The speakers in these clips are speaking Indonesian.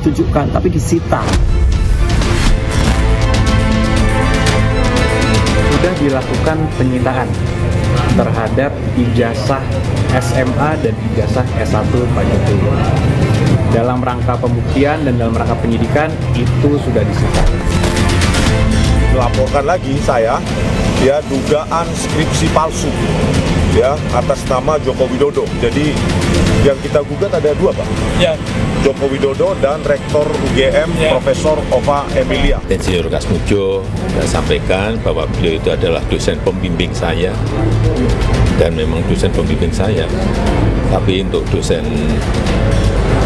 ditunjukkan, tapi disita. Sudah dilakukan penyitaan terhadap ijazah SMA dan ijazah S1 Pak Jokowi. Dalam rangka pembuktian dan dalam rangka penyidikan itu sudah disita. Melaporkan lagi saya ya dugaan skripsi palsu ya atas nama Joko Widodo. Jadi yang kita gugat ada dua, Pak. Ya. Joko Widodo dan Rektor UGM Profesor Ova Emilia. Insinyur Kasmujo saya sampaikan bahwa beliau itu adalah dosen pembimbing saya dan memang dosen pembimbing saya. Tapi untuk dosen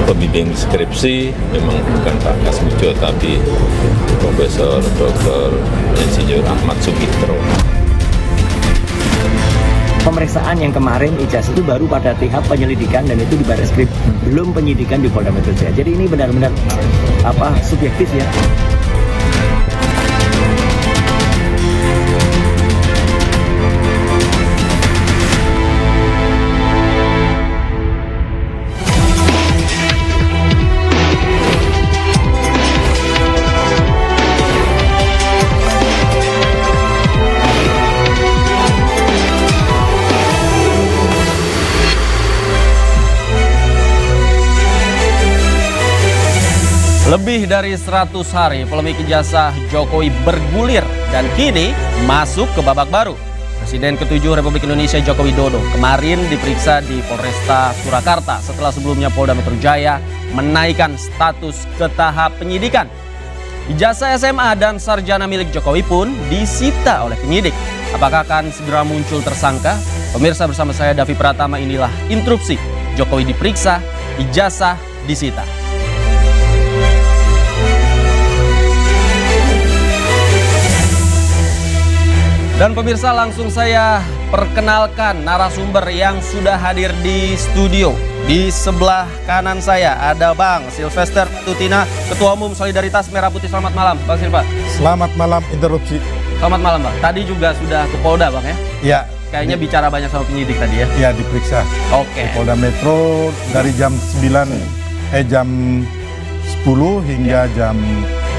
pembimbing skripsi memang bukan Pak Kasmujo tapi Profesor Dr. Insinyur Ahmad Sumitra. Pemeriksaan yang kemarin ijazah itu baru pada tahap penyelidikan dan itu di Barreskrim, belum penyidikan di Polda Metro Jaya. Jadi ini benar-benar subjektif ya. Lebih dari 100 hari polemik ijazah Jokowi bergulir dan kini masuk ke babak baru. Presiden ke-7 Republik Indonesia Joko Widodo kemarin diperiksa di Polresta Surakarta setelah sebelumnya Polda Metro Jaya menaikkan status ke tahap penyidikan. Ijazah SMA dan sarjana milik Jokowi pun disita oleh penyidik. Apakah akan segera muncul tersangka? Pemirsa, bersama saya Davi Pratama, inilah Interupsi. Jokowi diperiksa, ijazah disita. Dan pemirsa, langsung saya perkenalkan narasumber yang sudah hadir di studio. Di sebelah kanan saya ada Bang Silvester Tutina, Ketua Umum Solidaritas Merah Putih. Selamat malam, Bang Silva. Selamat malam, Interupsi. Selamat malam, Bang. Tadi juga sudah ke Polda, Bang, ya? Ya. Kayaknya bicara banyak sama penyidik tadi ya? Ya, diperiksa. Oke. Di Polda Metro dari jam 10 hingga jam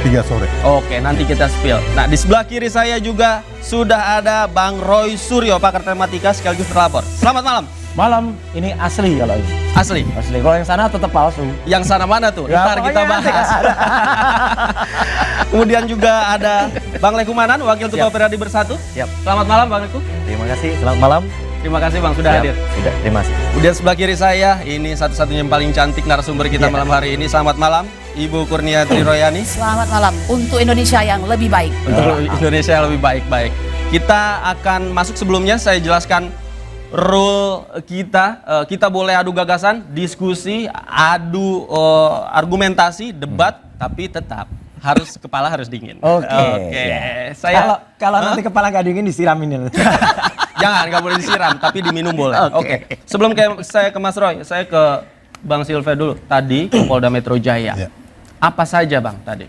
3 sore. Oke, nanti kita spill. Nah, di sebelah kiri saya juga sudah ada Bang Roy Suryo, pakar tematika sekaligus terlapor. Selamat malam. Malam, ini asli kalau ini. Asli? Asli, kalau yang sana tetap palsu. Yang sana mana tuh? Ya, ntar kita bahas. Kemudian juga ada Bang Leku Manan, Wakil Ketua Periadi Bersatu. Siap. Selamat malam Bang Leku. Terima kasih, selamat malam. Terima kasih Bang sudah hadir. Sudah, terima kasih. Kemudian sebelah kiri saya, ini satu-satunya yang paling cantik narasumber kita malam hari ini. Selamat malam, Ibu Kurniati Royani. Selamat malam, untuk Indonesia yang lebih baik. Untuk Indonesia yang lebih baik-baik. Kita akan masuk, sebelumnya saya jelaskan rule kita. Kita boleh adu gagasan, diskusi, adu argumentasi, debat, tapi tetap kepala harus dingin. Oke. Saya kalau nanti kepala nggak dingin disiramin. Jangan, nggak boleh disiram, tapi diminum boleh. Oke. Sebelum saya ke Mas Roy, saya ke Bang Silva dulu. Tadi ke Polda Metro Jaya. Ya. Apa saja Bang tadi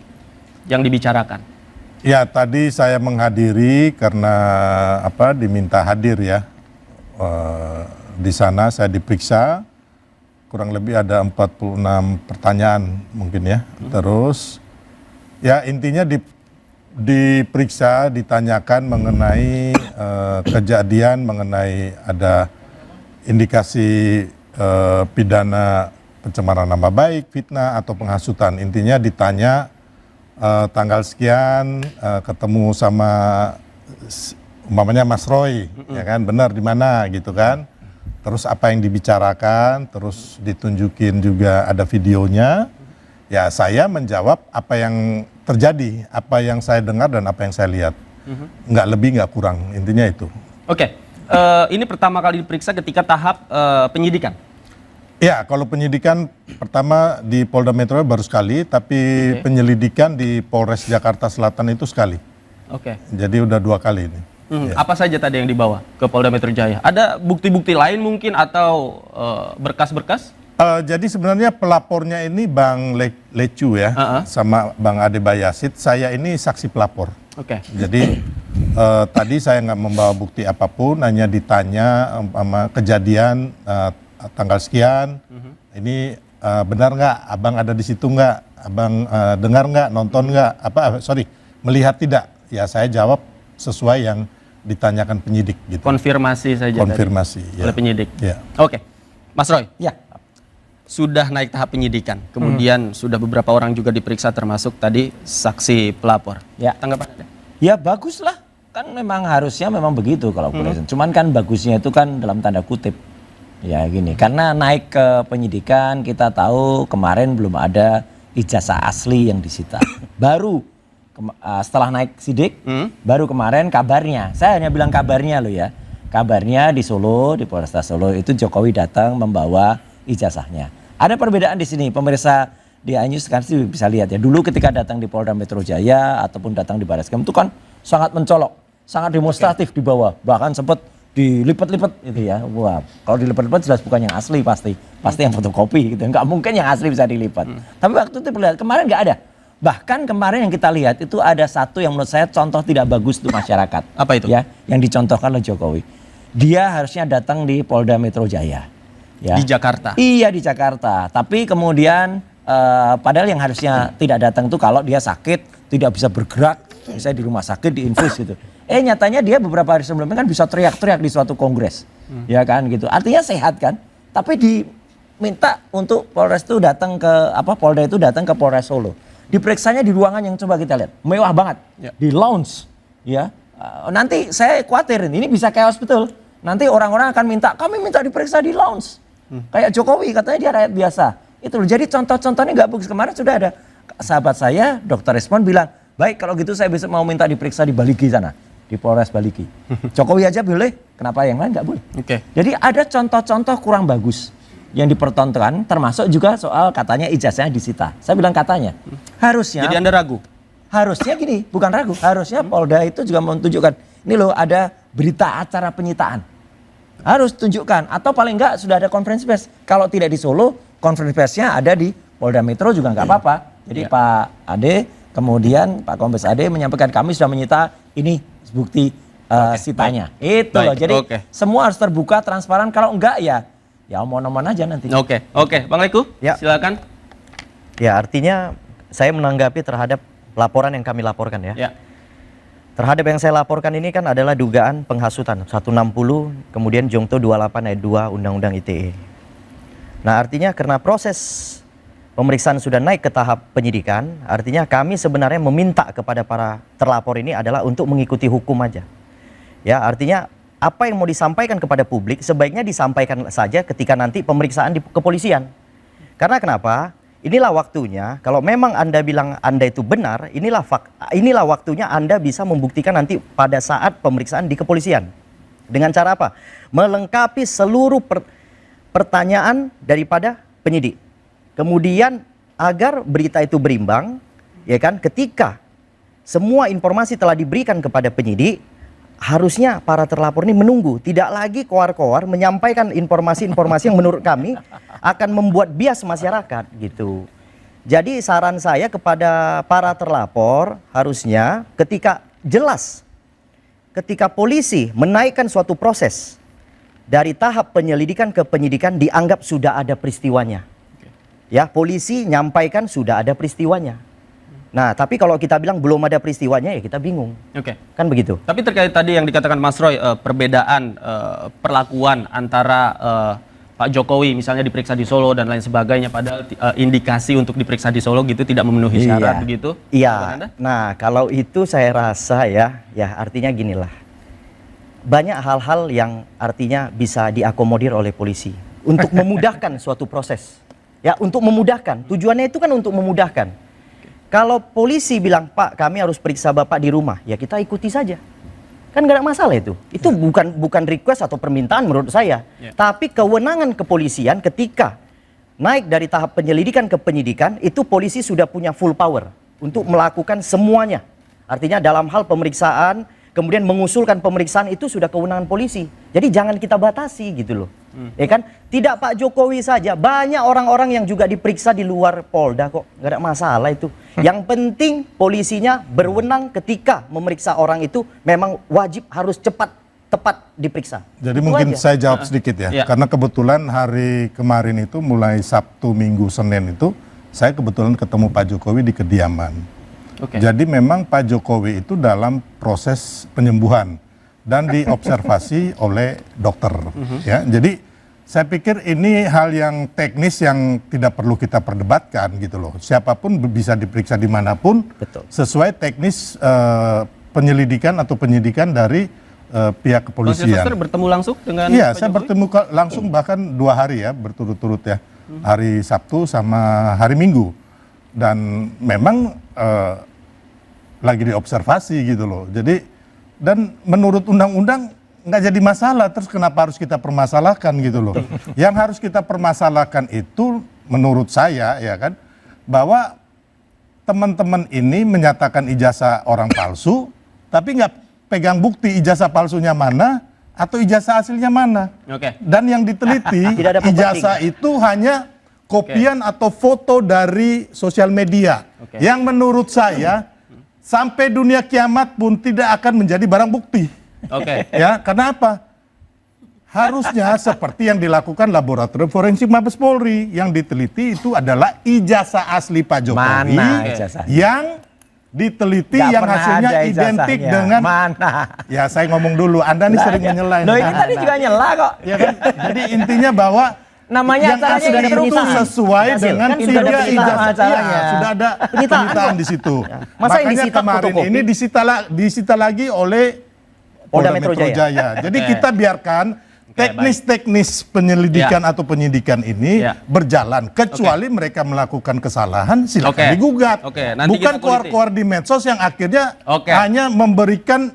yang dibicarakan? Ya, tadi saya menghadiri karena diminta hadir ya. Di sana saya diperiksa, kurang lebih ada 46 pertanyaan mungkin ya. Terus ya intinya diperiksa, ditanyakan mengenai kejadian, mengenai ada indikasi pidana pencemaran nama baik, fitnah atau penghasutan. Intinya ditanya tanggal sekian ketemu sama umpamanya Mas Roy, ya kan, benar di mana gitu kan. Terus apa yang dibicarakan, terus ditunjukin juga ada videonya. Ya saya menjawab apa yang terjadi, apa yang saya dengar dan apa yang saya lihat. Nggak lebih, nggak kurang, intinya itu. Oke. Ini pertama kali diperiksa ketika tahap penyidikan? Ya, kalau penyidikan pertama di Polda Metro baru sekali, tapi penyelidikan di Polres Jakarta Selatan itu sekali. Oke. Jadi udah 2 kali ini. Ya. Apa saja tadi yang dibawa ke Polda Metro Jaya? Ada bukti-bukti lain mungkin atau berkas-berkas? Jadi sebenarnya pelapornya ini Bang Lecu ya, sama Bang Ade Bayasid. Saya ini saksi pelapor. Oke. Jadi tadi saya nggak membawa bukti apapun, hanya ditanya sama kejadian tanggal sekian. Ini benar nggak, abang ada di situ nggak, abang dengar nggak, nonton nggak, melihat tidak? Ya saya jawab sesuai yang ditanyakan penyidik gitu. Konfirmasi saja Konfirmasi tadi, oleh penyidik. Ya. Oke, Mas Roy. Ya. Sudah naik tahap penyidikan, kemudian sudah beberapa orang juga diperiksa termasuk tadi saksi pelapor. Ya. Tanggapan Anda? Ya bagus lah, kan memang harusnya memang begitu kalau polisi. Cuman kan bagusnya itu kan dalam tanda kutip. Ya gini, karena naik ke penyidikan kita tahu kemarin belum ada ijazah asli yang disita. Baru setelah naik sidik, baru kemarin kabarnya, saya hanya bilang kabarnya loh ya. Kabarnya di Solo, di Polresta Solo itu Jokowi datang membawa ijazahnya. Ada perbedaan di sini, pemirsa di iNews kan sih bisa lihat ya. Dulu ketika datang di Polda Metro Jaya ataupun datang di Barreskrim itu kan sangat mencolok, sangat demonstratif di bawah, bahkan sempat dilipat-lipat gitu ya. Wah, kalau dilipat-lipat jelas bukan yang asli pasti yang fotokopi gitu. Nggak mungkin yang asli bisa dilipat. Tapi waktu itu terlihat, kemarin nggak ada. Bahkan kemarin yang kita lihat itu ada satu yang menurut saya contoh tidak bagus untuk masyarakat. Apa itu? Ya, yang dicontohkan oleh Jokowi. Dia harusnya datang di Polda Metro Jaya. Ya. Di Jakarta? Iya di Jakarta, tapi kemudian padahal yang harusnya tidak datang itu kalau dia sakit, tidak bisa bergerak, misalnya di rumah sakit, di infus gitu. Nyatanya dia beberapa hari sebelumnya kan bisa teriak-teriak di suatu kongres, ya kan gitu. Artinya sehat kan, tapi diminta untuk Polres itu datang ke, Polda itu datang ke Polres Solo. Diperiksanya di ruangan yang coba kita lihat, mewah banget, di lounge, ya. Nanti saya khawatir ini bisa chaos betul. Nanti orang-orang akan kami minta diperiksa di lounge. Kayak Jokowi katanya dia rakyat biasa. Itu loh. Jadi contoh-contohnya nggak bagus. Kemarin sudah ada sahabat saya, Dokter Respon bilang, baik kalau gitu saya besok mau minta diperiksa di Baliki sana, di Polres Baliki. Jokowi aja boleh, kenapa yang lain nggak boleh? Oke. Jadi ada contoh-contoh kurang bagus yang dipertontonkan, termasuk juga soal katanya ijazahnya disita. Saya bilang katanya, harusnya. Jadi Anda ragu? Harusnya gini, bukan ragu. Harusnya Polda itu juga menunjukkan, ini loh ada berita acara penyitaan. Harus tunjukkan, atau paling enggak sudah ada konferensi pers. Kalau tidak di Solo, konferensi persnya ada di Polda Metro juga nggak apa-apa. Jadi Pak Ade, kemudian Pak Kombes Ade menyampaikan kami sudah menyita ini bukti sitanya. Itu loh. Jadi semua harus terbuka, transparan. Kalau enggak ya omong-omong aja nanti. Oke, Bang Leku, silakan. Ya, artinya saya menanggapi terhadap laporan yang kami laporkan ya. Terhadap yang saya laporkan ini kan adalah dugaan penghasutan 160 kemudian Jungto 28 ayat 2 Undang-Undang ITE. Nah artinya karena proses pemeriksaan sudah naik ke tahap penyidikan, artinya kami sebenarnya meminta kepada para terlapor ini adalah untuk mengikuti hukum aja. Ya artinya apa yang mau disampaikan kepada publik sebaiknya disampaikan saja ketika nanti pemeriksaan di kepolisian. Karena kenapa? Inilah waktunya, kalau memang Anda bilang Anda itu benar, inilah waktunya Anda bisa membuktikan nanti pada saat pemeriksaan di kepolisian. Dengan cara apa? Melengkapi seluruh pertanyaan daripada penyidik. Kemudian agar berita itu berimbang, ya kan? Ketika semua informasi telah diberikan kepada penyidik, harusnya para terlapor ini menunggu, tidak lagi koar-koar menyampaikan informasi-informasi yang menurut kami akan membuat bias masyarakat gitu. Jadi saran saya kepada para terlapor harusnya ketika polisi menaikkan suatu proses dari tahap penyelidikan ke penyidikan dianggap sudah ada peristiwanya. Ya, polisi nyampaikan sudah ada peristiwanya. Nah, tapi kalau kita bilang belum ada peristiwanya ya kita bingung. Kan begitu. Tapi terkait tadi yang dikatakan Mas Roy, perbedaan perlakuan antara Pak Jokowi misalnya diperiksa di Solo dan lain sebagainya, padahal indikasi untuk diperiksa di Solo gitu tidak memenuhi syarat begitu? Iya. Nah, kalau itu saya rasa ya artinya ginilah. Banyak hal-hal yang artinya bisa diakomodir oleh polisi untuk memudahkan suatu proses. Ya, untuk memudahkan. Tujuannya itu kan untuk memudahkan. Kalau polisi bilang, Pak kami harus periksa Bapak di rumah, ya kita ikuti saja. Kan gak ada masalah itu. Itu bukan request atau permintaan menurut saya. Tapi kewenangan kepolisian ketika naik dari tahap penyelidikan ke penyidikan, itu polisi sudah punya full power untuk melakukan semuanya. Artinya dalam hal pemeriksaan, kemudian mengusulkan pemeriksaan itu sudah kewenangan polisi. Jadi jangan kita batasi gitu loh. Ya kan? Tidak Pak Jokowi saja, banyak orang-orang yang juga diperiksa di luar Polda kok. Gak ada masalah itu. Yang penting polisinya berwenang ketika memeriksa orang itu memang wajib harus cepat tepat diperiksa. Jadi Itu mungkin aja. saya jawab sedikit ya, Ya. karena kebetulan hari kemarin itu mulai Sabtu, Minggu, Senin itu saya kebetulan ketemu Pak Jokowi di kediaman. Oke. Jadi memang Pak Jokowi itu dalam proses penyembuhan dan diobservasi oleh dokter. Ya, jadi saya pikir ini hal yang teknis yang tidak perlu kita perdebatkan gitu loh. Siapapun bisa diperiksa dimanapun Betul. sesuai teknis penyelidikan atau penyidikan dari pihak Bang kepolisian. Sylvester bertemu langsung dengan Iya, Pak saya Jokowi? bertemu langsung bahkan 2 hari ya berturut-turut ya, hari Sabtu sama hari Minggu, dan memang lagi diobservasi gitu loh. Jadi dan menurut undang-undang nggak jadi masalah, terus kenapa harus kita permasalahkan gitu loh? Yang harus kita permasalahkan itu menurut saya ya kan, bahwa teman-teman ini menyatakan ijazah orang palsu, tapi nggak pegang bukti ijazah palsunya mana atau ijazah aslinya mana. Oke. Dan yang diteliti Tidak ada pembanding. ijazah itu hanya kopian atau foto dari sosial media, Oke. yang menurut saya sampai dunia kiamat pun tidak akan menjadi barang bukti. Oke. Ya, kenapa? Harusnya seperti yang dilakukan laboratorium forensik Mabes Polri, yang diteliti itu adalah ijazah asli Pak Jokowi Mana ijazahnya? yang diteliti Nggak yang pernah hasilnya ada identik ijazahnya. dengan Mana? ya saya ngomong dulu, Anda nih sering menyela. Loh, ini tadi juga nyela kok. Ya kan? Jadi intinya bahwa Namanya yang acaranya asli ini itu penyitaan. sesuai Hasil, dengan kan sudah ada video penyitaan ijazah. acaranya. Iya, sudah ada penyitaan di situ. Masa yang Makanya disita kemarin fotokopi? ini disita lagi oleh Polda Metro Jaya. Jadi Oke. kita biarkan teknis-teknis penyelidikan atau penyidikan ini Ya. berjalan, kecuali mereka melakukan kesalahan silakan Oke. digugat. Oke, nanti Bukan kita kuliti. keluar-keluar di medsos yang akhirnya Oke. hanya memberikan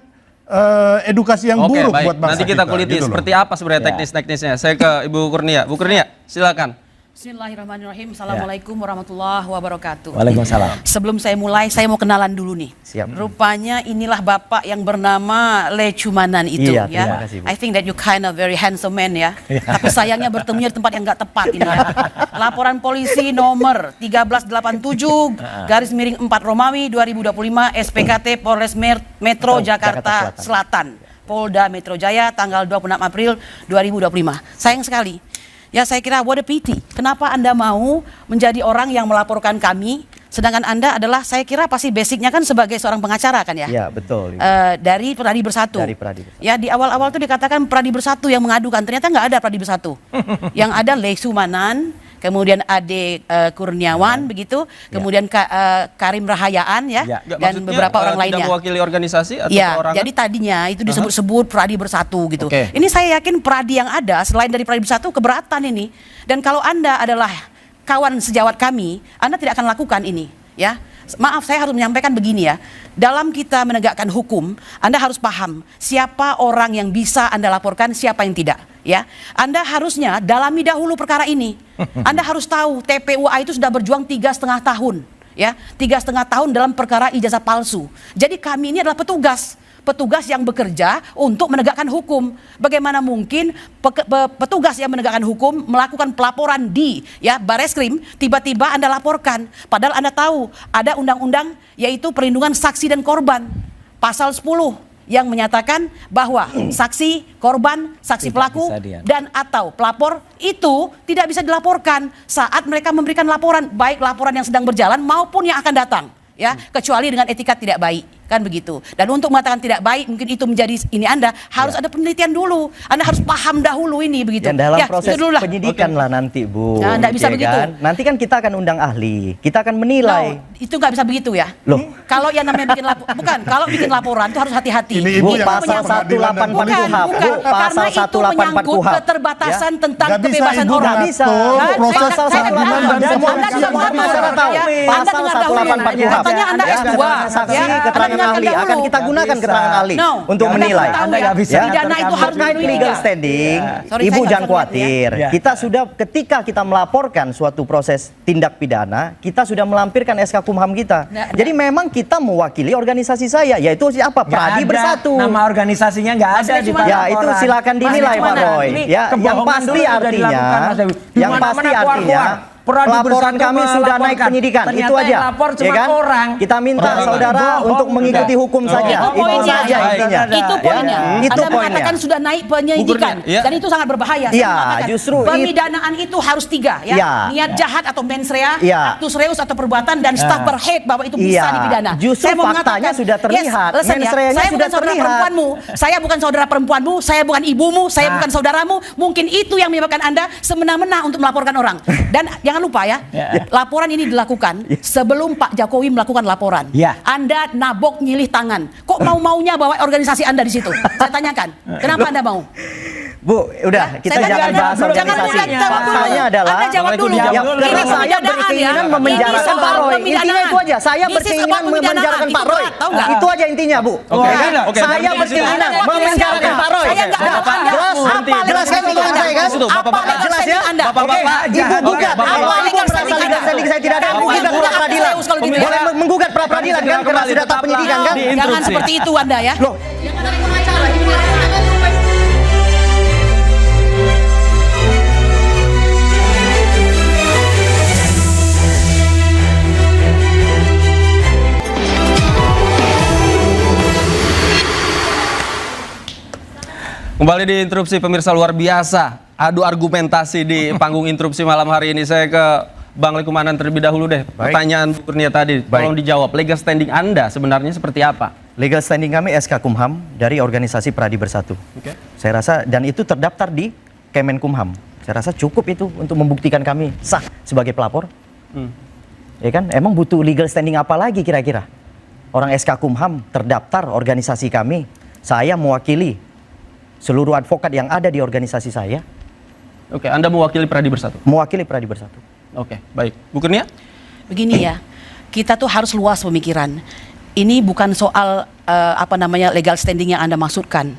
edukasi yang Oke, buruk baik. buat bangsa Nanti kita kuliti gitu loh. seperti apa sebenarnya Ya. teknis-teknisnya. Saya ke Ibu Kurnia. Bu Kurnia, silakan. Bismillahirrahmanirrahim. Assalamualaikum warahmatullahi wabarakatuh. Waalaikumsalam. Sebelum saya mulai, saya mau kenalan dulu nih. Siap. Rupanya inilah bapak yang bernama Le Cumanan itu Iya, ya. terima kasih, Bu. I think that you kind of very handsome man ya. Tapi sayangnya bertemunya di tempat yang nggak tepat ini ya. Laporan polisi nomor 1387 garis miring 4 Romawi 2025 SPKT Polres Metro Jakarta Selatan. Polda Metro Jaya tanggal 26 April 2025. Sayang sekali. Ya saya kira what a pity. Kenapa Anda mau menjadi orang yang melaporkan kami, sedangkan Anda adalah saya kira pasti basicnya kan sebagai seorang pengacara kan ya? Ya, betul. Dari Pradi Bersatu. Dari Pradi Bersatu. Ya di awal-awal tuh dikatakan Pradi Bersatu yang mengadukan, ternyata nggak ada Pradi Bersatu. Yang ada Le Sumanan, kemudian Ade Kurniawan begitu, kemudian Karim Rahayaan ya, Ya. Nggak, dan maksudnya, beberapa orang tidak lainnya. mewakili organisasi atau Ya, perorangan? jadi tadinya itu disebut-sebut Pradi Bersatu gitu. Oke. Ini saya yakin Pradi yang ada selain dari Pradi Bersatu keberatan ini. Dan kalau Anda adalah kawan sejawat kami, Anda tidak akan lakukan ini, ya. Maaf, saya harus menyampaikan begini ya. Dalam kita menegakkan hukum, Anda harus paham siapa orang yang bisa Anda laporkan, siapa yang tidak, ya. Anda harusnya dalami dahulu perkara ini. Anda harus tahu TPUA itu sudah berjuang 3,5 tahun. Ya, 3,5 tahun dalam perkara ijazah palsu. Jadi kami ini adalah petugas yang bekerja untuk menegakkan hukum. Bagaimana mungkin petugas yang menegakkan hukum melakukan pelaporan di Bareskrim, tiba-tiba Anda laporkan, padahal Anda tahu ada undang-undang yaitu perlindungan saksi dan korban, pasal 10 yang menyatakan bahwa saksi, korban, saksi Tidak pelaku bisa dia. dan atau pelapor itu tidak bisa dilaporkan saat mereka memberikan laporan, baik laporan yang sedang berjalan maupun yang akan datang, ya, kecuali dengan etika tidak baik. Kan begitu. Dan untuk mengatakan tidak baik, mungkin itu menjadi ini Anda harus ada penelitian dulu. Anda harus paham dahulu ini begitu. Dan dalam Ya, proses itu dulu lah. penyidikan lah nanti, Bu. Nah, nggak bisa Ya begitu. kan? Nanti kan kita akan undang ahli, kita akan menilai. No, itu nggak bisa begitu ya. Loh. Kalau yang namanya bikin laporan, bukan. Kalau bikin laporan itu harus hati-hati. Ini Ibu Bu, yang pasal masuk pengadilan dan 184 Bukan, KUHP, bukan. Bu, pasal Karena itu 184 menyangkut KUHP. keterbatasan tentang Nggak bisa kebebasan Ibu orang. bisa. mengatur proses Pasal saya 184 peradilan dan dan semua Anda semua dengar masyarakat dahulu. tahu. Ya, Anda Pasal dengar dahulu. 184 KUHP. Katanya Anda Ya, S2. saksi, Ya, Anda keterangan dengarkan ahli akan dahulu. kita gunakan keterangan ahli No. untuk Anda menilai. tahu Anda ya, nggak bisa pidana itu harus Terkait dilindungi. legal standing, Sorry, Ibu saya jangan nggak khawatir. ya. Kita sudah ketika kita melaporkan suatu proses tindak pidana, kita sudah melampirkan SK Kumham kita. Nggak, Jadi memang kita mewakili organisasi saya, yaitu siapa? Nggak Pradi ada, Bersatu. Nama organisasinya nggak ada Maksudnya di cuma- Ya laporan. itu silakan dinilai Maksudnya Pak gimana? Roy. Ini Ya, yang kebohongan pasti dulu sudah artinya, dilakukan, Mas Dewi. Di yang mana-mana pasti artinya, keluar-keluar. Laporan kami sudah naik penyidikan, Ternyata itu aja. yang lapor cuma Ya kan? orang. Kita minta saudara untuk mengikuti hukum saja. Itu Itu poinnya. saja intinya. Itu poinnya. Itu Anda poinnya. mengatakan sudah naik penyidikan Bukurnya, ya. dan itu sangat berbahaya. Saya Iya, mengatakan, justru pemidanaan itu harus 3 ya. Iya. Niat jahat atau mens rea, Iya. actus reus atau perbuatan dan staff berhead bahwa itu bisa Iya. dipidana. Justru Saya mau faktanya mengatakan, sudah terlihat. Yes, listen Mens ya, reanya saya sudah bukan saudara terlihat. perempuanmu, saya bukan saudara perempuanmu, saya bukan ibumu, saya bukan saudaramu. Mungkin itu yang menyebabkan Anda semena-mena untuk melaporkan orang. Dan jangan lupa ya, laporan ini dilakukan sebelum Pak Jokowi melakukan laporan. Ya. Anda nabok nyilih tangan. Kok mau-maunya bawa organisasi Anda di situ? Saya tanyakan, kenapa Anda mau? Bu, udah kita Saya jangan tanya, bahas jangan organisasi. mulai jawab dulu. Faktanya adalah Anda jawab dulu. Ya, Ini karena saya pemidanaan berkeinginan ya. memenjarakan Ini soal Pak Roy. pemidanaan. Intinya itu aja. Saya This is berkeinginan about pemidanaan. memenjarakan Itu Pak Roy. berat, tahu nggak? Itu aja intinya, Bu. Oke, Ya, oke, saya berhenti di berkeinginan situ. memenjarakan Pak Roy. Saya nggak ada Anda. Jelas, Apa jelas kan legal omongan saya kan? Itu, Bapak-bapak. Apa Jelas ya? legal Anda? Bapak-bapak. Ibu gugat, Bapak-bapak. kalau ibu Legal merasa standing legal Anda. standing saya tidak ada, Kamu menggugat yang pra bukan peradilan. serius kalau gitu. Boleh menggugat pra peradilan kan karena Kembali, sudah tak tetaplah penyidikan kan? di Jangan interupsi. seperti itu Anda ya. Loh, Kembali di interupsi pemirsa, luar biasa. Adu argumentasi di panggung interupsi malam hari ini. Saya ke Bang Likumanan terlebih dahulu deh. Pertanyaan Bu Kurnia tadi, tolong dijawab. Legal standing Anda sebenarnya seperti apa? legal standing kami SK Kumham dari organisasi Pradi Bersatu. Oke. Saya rasa dan itu terdaftar di Kemenkumham. Saya rasa cukup itu untuk membuktikan kami sah sebagai pelapor. Ya kan? Emang butuh legal standing apa lagi kira-kira? Orang SK Kumham terdaftar organisasi kami. Saya mewakili seluruh advokat yang ada di organisasi saya. Oke, Anda mewakili Pradi Bersatu. Mewakili Pradi Bersatu. Oke, baik. Bu Kurnia? Begini ya, kita tuh harus luas pemikiran. Ini bukan soal legal standing yang Anda maksudkan.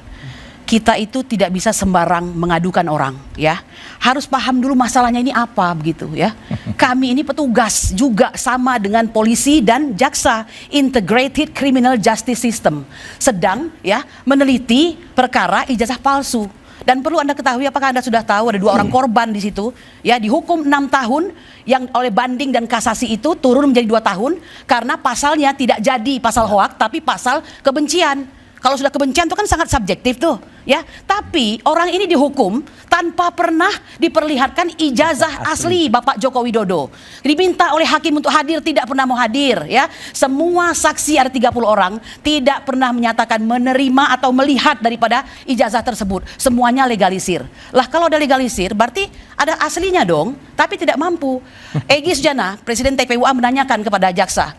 Kita itu tidak bisa sembarang mengadukan orang, ya. Harus paham dulu masalahnya ini apa begitu, ya. Kami ini petugas juga sama dengan polisi dan jaksa, Integrated Criminal Justice System, sedang ya meneliti perkara ijazah palsu. Dan perlu Anda ketahui, apakah Anda sudah tahu ada 2 orang korban di situ, ya, dihukum 6 tahun, yang oleh banding dan kasasi itu turun menjadi 2 tahun karena pasalnya tidak jadi pasal hoak tapi pasal kebencian. Kalau sudah kebencian itu kan sangat subjektif tuh, ya. Tapi orang ini dihukum tanpa pernah diperlihatkan ijazah asli Bapak Joko Widodo. Diminta oleh hakim untuk hadir, tidak pernah mau hadir, ya. Semua saksi ada 30 orang tidak pernah menyatakan menerima atau melihat daripada ijazah tersebut. Semuanya legalisir. Lah kalau ada legalisir berarti ada aslinya dong, tapi tidak mampu. Egy Sujana, Presiden TPUA menanyakan kepada jaksa,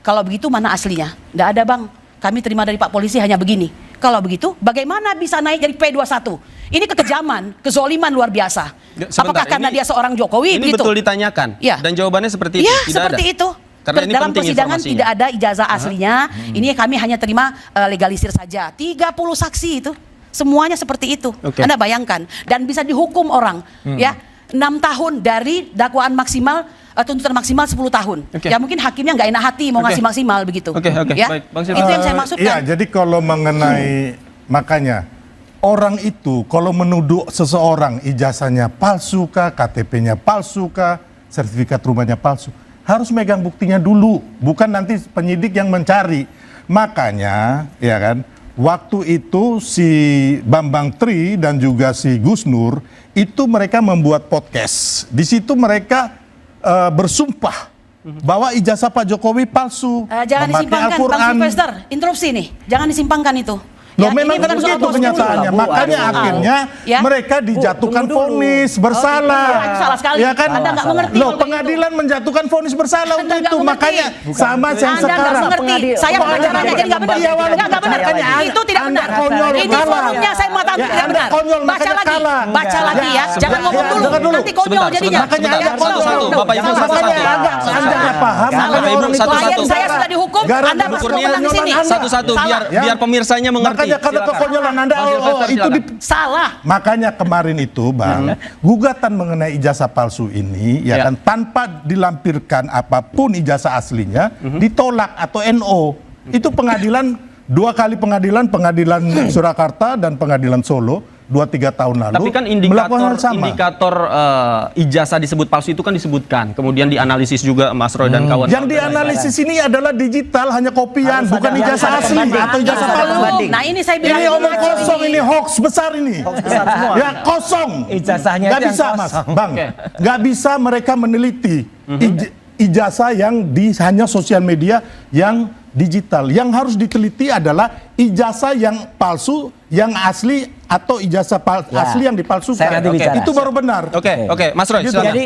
kalau begitu mana aslinya? Tidak ada bang. Kami terima dari Pak Polisi hanya begini. Kalau begitu, bagaimana bisa naik dari P21? Ini kekejaman, kezoliman luar biasa. Sebentar, Apakah karena dia seorang Jokowi? Ini begitu? betul ditanyakan? Ya. Dan jawabannya seperti itu? Ya, Tidak seperti ada? itu. Karena ini Dalam penting persidangan informasinya. tidak ada ijazah aslinya. Ini kami hanya terima legalisir saja. 30 saksi itu. Semuanya seperti itu. Oke. Anda bayangkan. Dan bisa dihukum orang. Ya, 6 tahun dari dakwaan maksimal, tuntutan maksimal 10 tahun. Oke. Ya mungkin hakimnya nggak enak hati mau Oke. ngasih maksimal begitu. Oke, Ya? baik. Bang Silvi. Itu yang saya maksudkan. Iya, jadi kalau mengenai makanya orang itu kalau menuduh seseorang ijazahnya palsu kah, KTP-nya palsu kah, sertifikat rumahnya palsu, harus megang buktinya dulu, bukan nanti penyidik yang mencari. Makanya, ya kan, waktu itu si Bambang Tri dan juga si Gus Nur itu mereka membuat podcast. Di situ mereka bersumpah bahwa ijazah Pak Jokowi palsu, Jangan memakai disimpangkan, Bang Sylvester. Interupsi nih, jangan disimpangkan itu. Loh, Ya, memang ini kan bukan soal begitu bos kenyataannya. dulu. Makanya akhirnya Ya. mereka dijatuhkan tunggu dulu. vonis bersalah. Itu salah sekali. Ya kan? Anda nggak mengerti Loh, kalau pengadilan menjatuhkan vonis bersalah Anda untuk nggak itu. mengerti. Makanya sama yang Anda nggak sekarang. mengerti. Saya pengacaranya jadi nggak benar. Iya, walaupun Nggak benar. makanya Itu tidak Anda benar. konyol, Ini kalah. forumnya saya mengatakan Ya, tidak Anda benar. konyol, Baca makanya lagi. kalah. Baca lagi ya. Jangan ngomong dulu. dengar dulu. Nanti konyol Sebentar, jadinya. sebentar. Makanya Anda Satu-satu, konyol. Bapak Ibu, Makanya satu-satu. Anda nggak paham. Bapak makanya Ibu, orang itu satu-satu. Klien saya sudah dihukum. Gara-gara Anda masuk menang di sini. Satu-satu, biar pemirsanya mengerti. Makanya karena Silakan. kekonyolan Anda, Bang Sylvester, itu silakan. Salah. Makanya kemarin itu Bang, gugatan mengenai ijazah palsu ini ya Ya. kan tanpa dilampirkan apapun ijazah aslinya ditolak atau NO. Itu pengadilan 2 kali pengadilan Surakarta dan pengadilan Solo 2-3 tahun lalu Tapi kan melakukan hal sama. indikator ijazah disebut palsu itu kan disebutkan. Kemudian dianalisis juga Mas Roy dan kawan-kawan. Yang dianalisis ini adalah digital, hanya kopian, Harus bukan ada- ijazah harus ada asli pembanding. atau ijazah Harus ada palsu. pembanding. Nah ini saya bilang Ini omong kosong, ini hoax besar ini. besar semua. Ya kosong. Ijazahnya Nggak itu yang bisa kosong. mas, bang. Oke. Nggak bisa mereka meneliti ijazah yang di hanya sosial media yang digital. Yang harus diteliti adalah ijazah yang palsu, yang asli atau ijazah Ya. asli yang dipalsukan. Saya nanti bicara. Itu baru benar. Oke, Mas Roy, Gitu. silakan. Jadi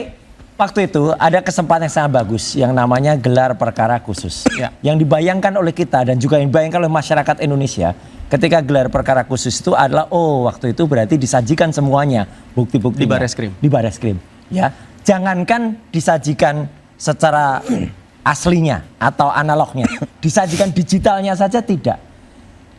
waktu itu ada kesempatan yang sangat bagus yang namanya gelar perkara khusus. Ya. Yang dibayangkan oleh kita dan juga yang dibayangkan oleh masyarakat Indonesia ketika gelar perkara khusus itu adalah waktu itu berarti disajikan semuanya bukti-bukti Di Barreskrim. Di Barreskrim. Ya. Jangankan disajikan secara aslinya atau analognya, disajikan digitalnya saja tidak.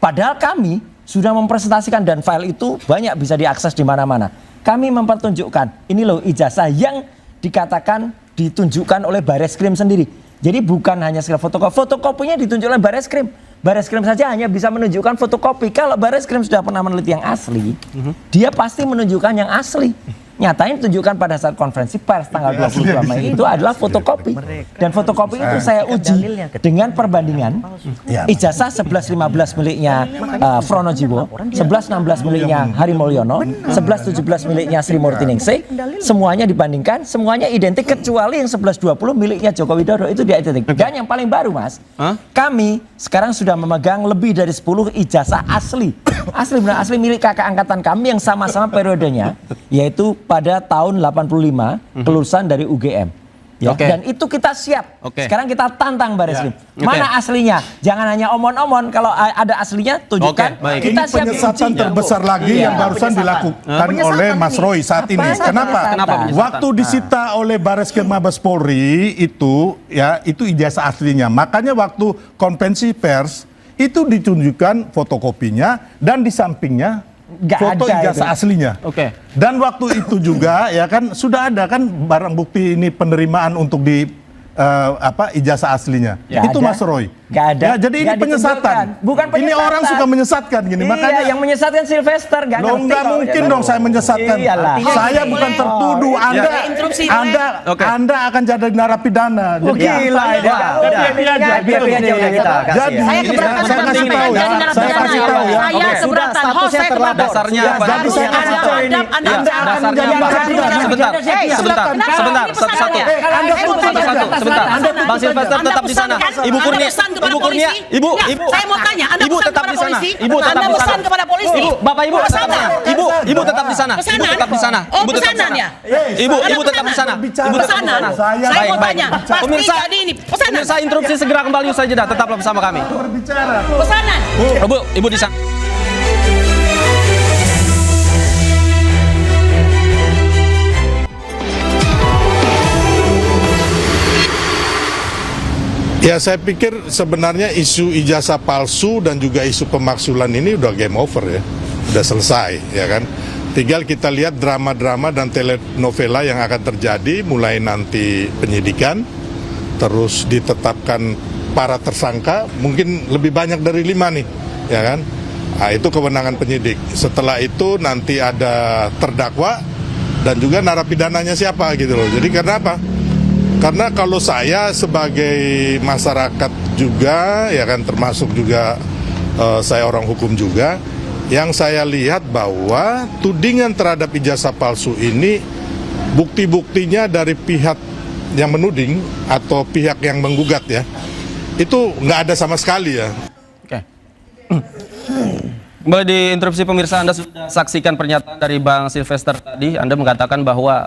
Padahal kami sudah mempresentasikan dan file itu banyak bisa diakses di mana-mana. Kami mempertunjukkan ini loh ijazah yang dikatakan ditunjukkan oleh Barreskrim sendiri. Jadi bukan hanya sekedar fotokopi, fotokopinya ditunjukkan Barreskrim. Barreskrim saja hanya bisa menunjukkan fotokopi. Kalau Barreskrim sudah pernah meneliti yang asli, dia pasti menunjukkan yang asli. Nyatanya ditunjukkan pada saat konferensi pers tanggal 22 Mei itu adalah fotokopi. Dan fotokopi itu saya uji dengan perbandingan ijazah 11-15 miliknya Fronojiwo, 11-16 miliknya Hari Mulyono, 11-17 miliknya Sri Murti Ningsih. Semuanya dibandingkan, semuanya identik kecuali yang 11-20 miliknya Joko Widodo itu dia identik. Dan yang paling baru Mas, kami sekarang sudah memegang lebih dari 10 ijazah asli. Asli benar asli milik kakak angkatan kami yang sama-sama periodenya yaitu pada tahun 85 kelulusan dari UGM. Ya, Oke. dan itu kita siap. Oke. Sekarang kita tantang Barreskrim. Oke. Mana aslinya? Jangan hanya omon-omon. Kalau ada aslinya tunjukkan. Oke, baik. Ini Kita siap penyesatan uji. terbesar lagi Iya. yang barusan dilakukan oleh Mas Roy saat ini. Apa? Kenapa? Kenapa penyesatan? Waktu disita oleh Barreskrim Mabes Polri itu ijazah aslinya. Makanya waktu konvensi pers itu ditunjukkan fotokopinya dan di sampingnya Nggak foto ada ijazah itu. aslinya. Oke. Dan waktu itu juga ya kan sudah ada kan barang bukti ini penerimaan untuk ijazah aslinya. Nggak Itu ada. Mas Roy. Nggak ada. Ya, jadi ini Nggak penyesatan. ditentukan. Bukan Ini penyesatan. orang suka menyesatkan gini. Iya, Makanya yang menyesatkan Sylvester nggak Loh, ngerti nggak kalau mungkin dia dong tahu. saya menyesatkan. Iyalah. Saya bukan tertuduh. Anda, Interupsi, Oke. Anda akan jadi narapidana. Jadi, Gila, Jadi Saya keberatan saya dengan kasih apa tahu yang ya. jadi Saya kasih tahu ya. Saya Oke. keberatan. Sudah, Host saya statusnya keberatan. Dasarnya Ya, apa? jadi saya Harus kasih ada tahu ini. adab, Anda Anda akan Dasarnya jadi apa? narapidana. Sebentar, sebentar, Kenapa sebentar, ini satu-satu. pesanannya? Anda Saya mau pesan tanya, saja. Sebentar, Anda Bang Sylvester Anda tetap di sana. pesankan, Ibu Anda Kurnia, pesan kepada Ibu Kurnia, polisi. Ibu, Ya, Ibu. saya mau tanya, Anda Ibu pesan tetap kepada di sana. polisi. Ibu tetap Anda di sana. pesan kepada polisi. Ibu, Bapak Ibu tetap di sana. Pesanan. Ibu tetap di sana. Ibu Pesanan. tetap di sana. Oh, Ibu tetap di sana. pesanan ya? Ibu tetap di sana. Ibu tetap di Pesanan. sana. Saya Baik, mau baik. tanya, pasti Pemirsa, jadi ini pesanan. pemirsa interupsi segera kembali usai jeda. Tetaplah bersama kami. Berbicara. Pesanan. Ibu di sana. Ya saya pikir sebenarnya isu ijazah palsu dan juga isu pemaksulan ini udah game over ya. Udah selesai ya kan. Tinggal kita lihat drama-drama dan telenovela yang akan terjadi mulai nanti penyidikan, terus ditetapkan para tersangka, mungkin lebih banyak dari 5 nih, ya kan? Nah, itu kewenangan penyidik. Setelah itu nanti ada terdakwa dan juga narapidananya siapa gitu loh. Jadi karena apa? Karena kalau saya sebagai masyarakat juga, ya kan termasuk juga saya orang hukum juga, yang saya lihat bahwa tudingan terhadap ijazah palsu ini bukti-buktinya dari pihak yang menuding atau pihak yang menggugat ya, itu nggak ada sama sekali ya. Oke. Kembali di interupsi pemirsa, Anda sudah saksikan pernyataan dari Bang Sylvester tadi. Anda mengatakan bahwa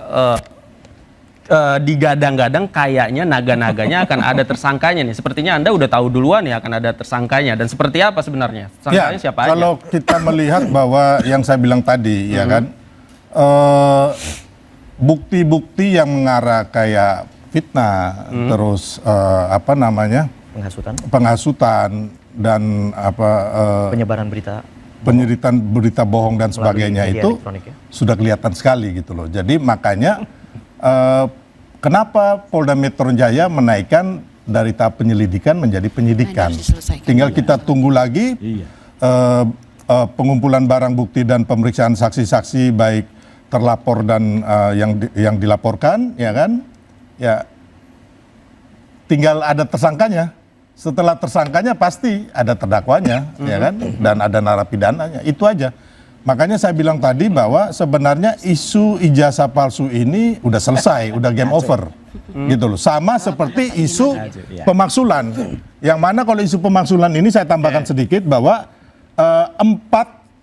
digadang-gadang kayaknya naga-naganya akan ada tersangkanya nih. Sepertinya Anda udah tahu duluan ya akan ada tersangkanya. Dan seperti apa sebenarnya? Tersangkanya siapa aja? Kalau kita melihat bahwa yang saya bilang tadi ya kan, bukti-bukti yang mengarah kayak fitnah, terus penghasutan dan penyebaran berita penyeritaan berita bohong dan sebagainya media itu elektronik ya. sudah kelihatan sekali gitu loh. Jadi makanya kenapa Polda Metro Jaya menaikkan dari tahap penyelidikan menjadi penyidikan. Nah, ini harus diselesaikan. Tinggal kita tunggu lagi pengumpulan barang bukti dan pemeriksaan saksi-saksi baik terlapor dan yang dilaporkan, ya kan? Ya, tinggal ada tersangkanya. Setelah tersangkanya pasti ada terdakwanya, ya kan? Dan ada narapidananya. Itu aja. Makanya saya bilang tadi bahwa sebenarnya isu ijazah palsu ini udah selesai, udah game over. Gitu loh. Sama seperti isu pemaksulan. Yang mana kalau isu pemaksulan ini saya tambahkan sedikit bahwa 4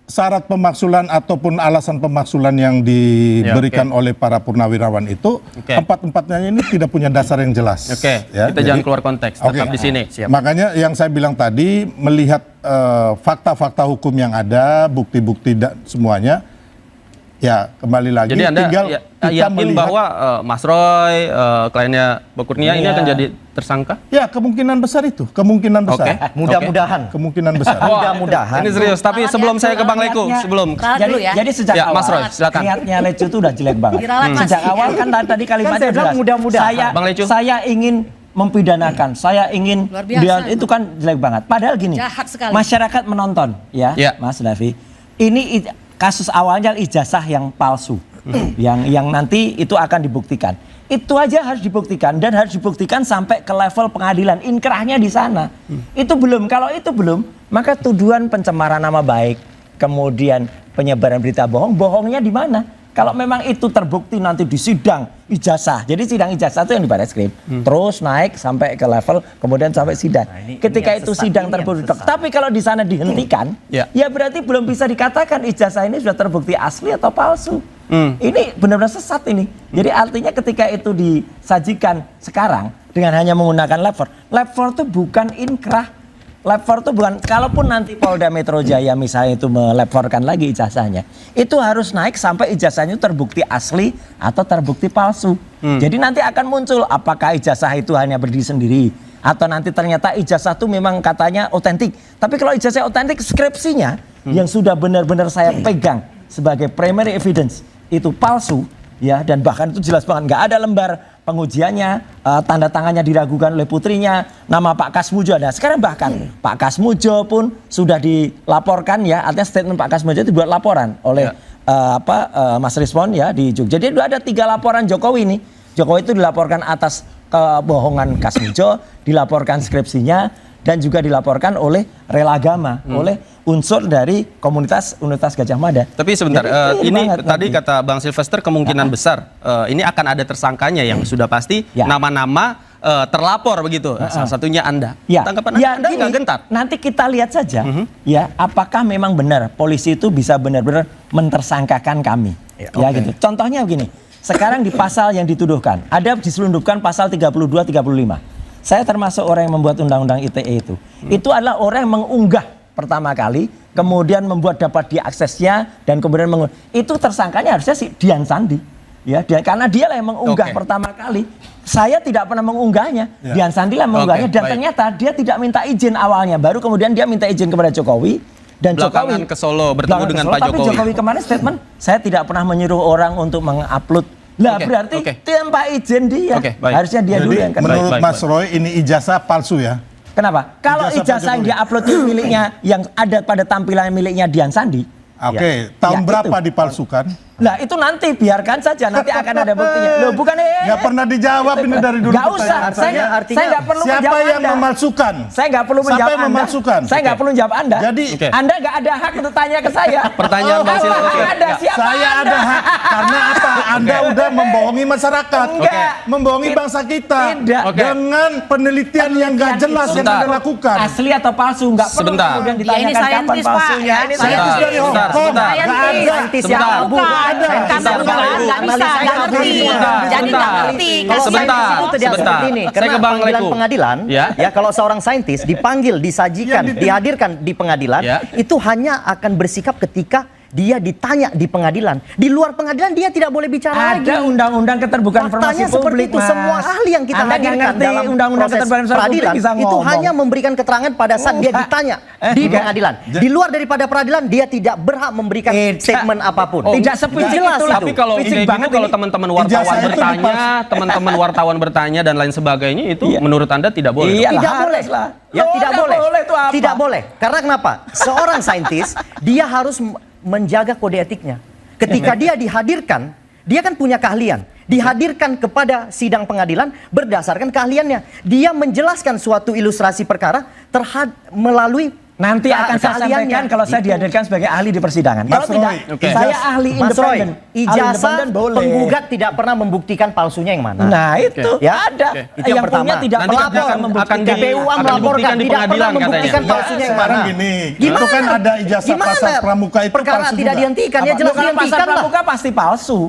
syarat pemaksulan ataupun alasan pemaksulan yang diberikan oleh para purnawirawan itu, 4-empatnya ini tidak punya dasar yang jelas. Ya, kita jangan keluar konteks, tetap di sini. Makanya yang saya bilang tadi, melihat fakta-fakta hukum yang ada, bukti-bukti dan semuanya, ya kembali lagi. Jadi Anda tinggal yakin bahwa Mas Roy, kliennya Bu Kurnia ini akan jadi tersangka? Ya, kemungkinan besar itu, kemungkinan besar. Mudah-mudahan. Kemungkinan besar. Mudah-mudahan. Ini serius, tapi sebelum saya ke Bang Leku, sebelum Jadi sejak Ya, awal Mas Roy, silakan. niatnya Lecu itu udah jelek banget. Diralat, Mas. Sejak awal kan tadi kalimatnya saya bilang jelas. mudah-mudahan. Bang Lecu. Saya ingin mempidanakan, saya ingin Luar biasa. itu kan jelek banget. Padahal gini, Jahat sekali. masyarakat menonton, ya, Mas Davi. Ini kasus awalnya ijazah yang palsu, yang nanti itu akan dibuktikan. Itu aja harus dibuktikan dan harus dibuktikan sampai ke level pengadilan. Inkrahnya di sana. Itu belum. Kalau itu belum, maka tuduhan pencemaran nama baik, kemudian penyebaran berita bohong, bohongnya di mana? Kalau memang itu terbukti nanti di sidang ijazah. Jadi sidang ijazah itu yang di Barreskrim. Terus naik sampai ke level, kemudian sampai sidang. Ketika itu sidang terbukti. Tapi kalau di sana dihentikan, ya berarti belum bisa dikatakan ijazah ini sudah terbukti asli atau palsu. Ini benar-benar sesat ini. Jadi artinya ketika itu disajikan sekarang dengan hanya menggunakan lab 4 itu bukan inkrah. Lab 4 itu bukan, kalaupun nanti Polda Metro Jaya misalnya itu melab-4-kan lagi ijazahnya, itu harus naik sampai ijazahnya terbukti asli atau terbukti palsu. Jadi nanti akan muncul apakah ijazah itu hanya berdiri sendiri atau nanti ternyata ijazah itu memang katanya otentik. Tapi kalau ijazah otentik, skripsinya yang sudah benar-benar saya pegang sebagai primary evidence itu palsu, ya, dan bahkan itu jelas banget nggak ada lembar pengujiannya, tanda tangannya diragukan oleh putrinya, nama Pak Kasmujo ada. Sekarang bahkan Pak Kasmujo pun sudah dilaporkan, ya, artinya statement Pak Kasmujo itu dibuat laporan oleh Mas Rizwan, ya, di Jogja. Jadi ada 3 laporan Jokowi nih. Jokowi itu dilaporkan atas kebohongan Kasmujo, dilaporkan skripsinya, dan juga dilaporkan oleh Relagama, oleh unsur dari komunitas Universitas Gajah Mada. Tapi sebentar, Jadi, ini tadi kata Bang Silvester kemungkinan besar ini akan ada tersangkanya yang sudah pasti nama-nama terlapor begitu. Salah satunya Anda. Tanggapan Anda nggak gentar? Nanti kita lihat saja, ya, apakah memang benar polisi itu bisa benar-benar mentersangkakan kami. Ya, gitu. Contohnya begini, sekarang di pasal yang dituduhkan, ada diselundupkan pasal 32-35. Saya termasuk orang yang membuat undang-undang ITE itu. Itu adalah orang yang mengunggah pertama kali, kemudian membuat dapat diaksesnya, dan kemudian itu tersangkanya harusnya si Dian Sandi, ya, karena dia lah yang mengunggah pertama kali. Saya tidak pernah mengunggahnya, Dian Sandi lah mengunggahnya, dan ternyata dia tidak minta izin awalnya, baru kemudian dia minta izin kepada Jokowi, dan Belakangan Jokowi ke Solo bertemu dengan Pak Jokowi. Tapi Jokowi kemarin statement, saya tidak pernah menyuruh orang untuk mengupload. Lah berarti tanpa izin dia, harusnya dia dulu yang kena. Menurut Mas Roy ini ijazah palsu, ya? Kenapa? Kalau ijazah yang dia-upload itu miliknya, yang ada pada tampilan miliknya Dian Sandi. Tahun berapa dipalsukan? Nah itu nanti biarkan saja, nanti akan ada buktinya. Loh bukan nggak pernah dijawab ini dari dulu. Nggak usah, saya nggak perlu menjawab siapa yang Anda. memalsukan? Saya nggak perlu menjawab Siapa yang Anda. memalsukan? Saya nggak perlu menjawab Anda. Jadi Anda nggak ada hak untuk tanya ke saya. Pertanyaan Bang Sil. Ada siapa saya Anda? ada hak karena apa? Anda udah membohongi masyarakat, membohongi bangsa kita dengan penelitian yang nggak jelas yang Anda lakukan. Asli atau palsu nggak perlu kemudian ditanyakan kapan palsunya. Ini Saintis dari Hong Kong. saintis yang kabur. Nggak bisa, nggak ngerti. Jadi nggak ngerti. Sebentar. Karena pengadilan, ya, kalau seorang saintis dipanggil, disajikan, dihadirkan di pengadilan, itu hanya akan bersikap ketika dia ditanya di pengadilan. Di luar pengadilan dia tidak boleh bicara lagi. Ada undang-undang keterbukaan informasi Faktanya seperti publik, itu. Mas. Semua ahli yang kita Anda nggak hadirkan ngerti dalam undang-undang proses keterbukaan informasi peradilan publik bisa itu ngomong. hanya memberikan keterangan pada saat dia ditanya di pengadilan. Di luar daripada peradilan dia tidak berhak memberikan statement apapun. Tidak sepicik Jelas itulah. Tapi kalau Fisik kayak banget gitu, kalau ini. teman-teman wartawan bertanya, teman-teman wartawan bertanya dan lain sebagainya itu menurut Anda tidak boleh? Iya. Tidak Harus boleh. lah. Ya, tidak boleh. Itu apa? Tidak boleh. Karena kenapa? Seorang saintis dia harus menjaga kode etiknya. Ketika dia dihadirkan, dia kan punya keahlian. Dihadirkan kepada sidang pengadilan berdasarkan keahliannya. Dia menjelaskan suatu ilustrasi perkara melalui Nanti akan saya sampaikan kalau saya dihadirkan sebagai ahli di persidangan. Kalau tidak, saya ahli Mas Roy, independen. ijazah boleh. penggugat tidak pernah membuktikan palsunya yang mana. Nah itu Ya, ada. itu yang pertama. punya tidak Nanti pelapor akan membuktikan. DPU akan melaporkan dibuktikan di tidak pernah pengadilan membuktikan katanya. palsunya yang Sekarang mana. gini, itu kan ada ijazah pasar pramuka itu perkara palsu tidak juga. dihentikan ya Apa? jelas Kalau pasar dihentikan lah. pramuka pasti palsu.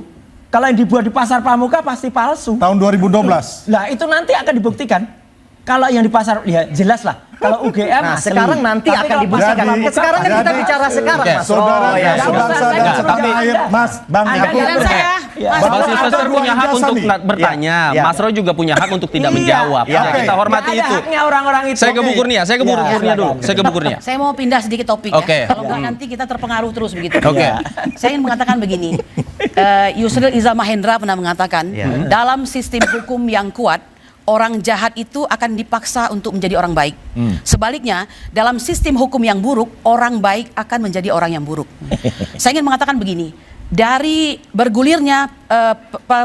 Kalau yang dibuat di pasar pramuka pasti palsu. Tahun 2012. Nah itu nanti akan dibuktikan. Kalau yang di pasar, ya jelas lah. Kalau UGM Nah, asli. sekarang nanti Tapi akan kalau dibuktikan. pasar pramuka, Sekarang kan kita jadi- bicara sekarang, Oke. Mas. Saudara, ya. sebangsa dan Anda. setanah air, Mas, Bang Anda Yakub. jangan saya. Ya. Mas Bapak Ada Silvester dua punya hak ijazah untuk nih. bertanya, Ya. Mas Roy juga punya hak untuk tidak Iya. menjawab. Ya, Ya, oke. kita hormati Nggak ada itu. haknya orang-orang itu. Saya ke Bu Kurnia, saya ke Bu Ya, Kurnia dulu. silakan. Saya ke Bu Kurnia. Saya mau pindah sedikit topik Oke. ya. Kalau nggak nanti kita terpengaruh terus begitu. Oke. Ya. Saya ingin mengatakan begini. Yusril Iza Mahendra pernah mengatakan, dalam sistem hukum yang kuat, orang jahat itu akan dipaksa untuk menjadi orang baik. Sebaliknya, dalam sistem hukum yang buruk, orang baik akan menjadi orang yang buruk. Saya ingin mengatakan begini, dari bergulirnya